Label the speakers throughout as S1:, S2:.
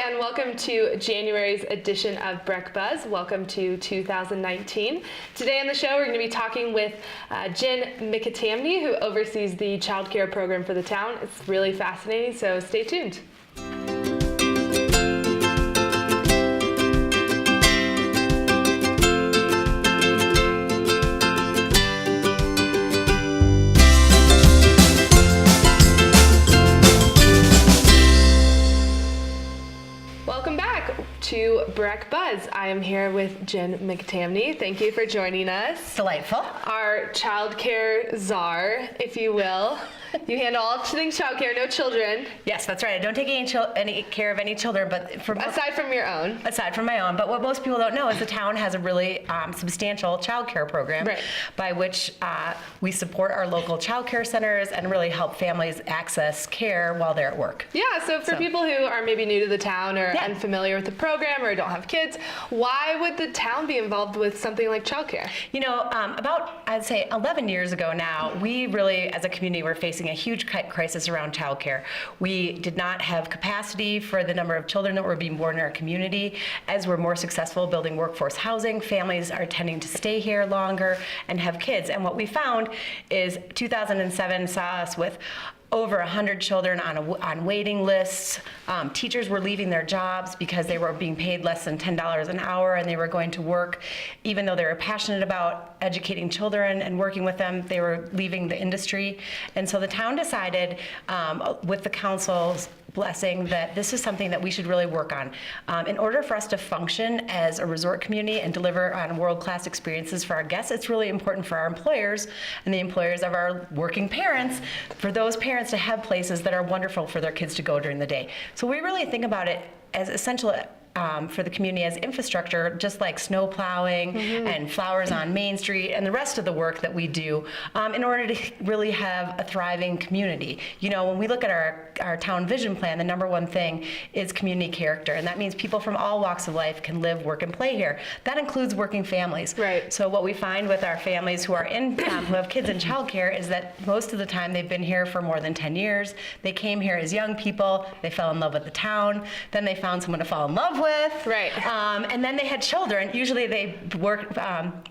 S1: and welcome to January's edition of Breck Buzz. Welcome to 2019. Today on the show, we're going to be talking with Jen McAtamney, who oversees the childcare program for the town. It's really fascinating, so stay tuned. Welcome back to Breck Buzz. I am here with Jen McAtamney. Thank you for joining us.
S2: Delightful.
S1: Our childcare czar, if you will. You handle all things childcare, no children.
S2: Yes, that's right. I don't take any care of any children, but
S1: aside from your own.
S2: Aside from my own. But what most people don't know is the town has a really substantial childcare program,
S1: right,
S2: by which we support our local childcare centers and really help families access care while they're at work.
S1: Yeah, so for people who are maybe new to the town or unfamiliar with the program or don't have kids, why would the town be involved with something like childcare?
S2: You know, about, I'd say 11 years ago now, we really, as a community, were facing a huge crisis around childcare. We did not have capacity for the number of children that were being born in our community. As we're more successful building workforce housing, families are tending to stay here longer and have kids. And what we found is 2007 saw us with over 100 children on waiting lists. Teachers were leaving their jobs because they were being paid less than $10 an hour, and they were going to work, even though they were passionate about educating children and working with them, they were leaving the industry. And so the town decided, with the council's blessing, that this is something that we should really work on. In order for us to function as a resort community and deliver on world-class experiences for our guests, it's really important for our employers and the employers of our working parents, for those parents to have places that are wonderful for their kids to go during the day. So we really think about it as essential for the community as infrastructure, just like snow plowing and flowers on Main Street and the rest of the work that we do, in order to really have a thriving community. You know, when we look at our town vision plan, the number one thing is community character, and that means people from all walks of life can live, work, and play here. That includes working families.
S1: Right.
S2: So what we find with our families who are who have kids in childcare is that most of the time they've been here for more than 10 years. They came here as young people, they fell in love with the town, then they found someone to fall in love with.
S1: Right.
S2: And then they had children. Usually they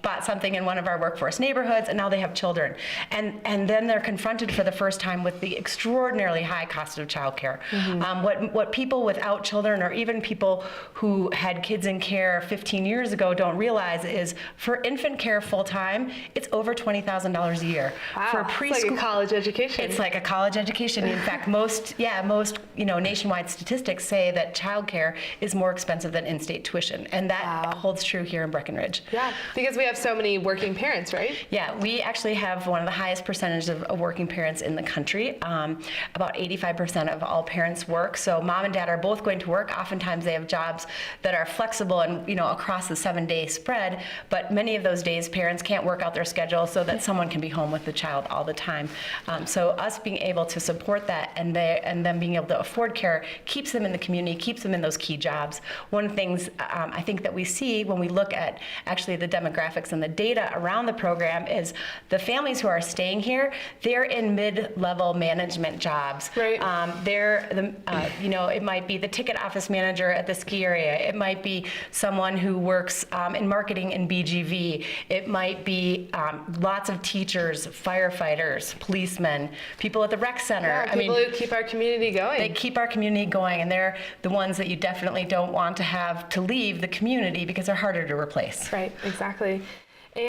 S2: bought something in one of our workforce neighborhoods, and now they have children. And then they're confronted for the first time with the extraordinarily high cost of childcare. What people without children, or even people who had kids in care 15 years ago, don't realize is for infant care full-time, it's over $20,000 a year.
S1: Wow.
S2: For preschool,
S1: it's like a college education.
S2: It's like a college education. In fact, most nationwide statistics say that childcare is more expensive than in-state tuition, and that holds true here in Breckenridge.
S1: Yeah, because we have so many working parents, right?
S2: Yeah, we actually have one of the highest percentages of working parents in the country. About 85% of all parents work, so mom and dad are both going to work. Oftentimes they have jobs that are flexible and across the 7-day spread, but many of those days parents can't work out their schedule so that someone can be home with the child all the time. So us being able to support that and them being able to afford care keeps them in the community, keeps them in those key jobs. One of the things I think that we see when we look at actually the demographics and the data around the program is the families who are staying here, they're in mid-level management jobs.
S1: Right.
S2: It might be the ticket office manager at the ski area. It might be someone who works in marketing in BGV. It might be lots of teachers, firefighters, policemen, people at the rec center.
S1: Yeah, people who keep our community going.
S2: They keep our community going, and they're the ones that you definitely don't want to have to leave the community because they're harder to replace.
S1: Right, exactly.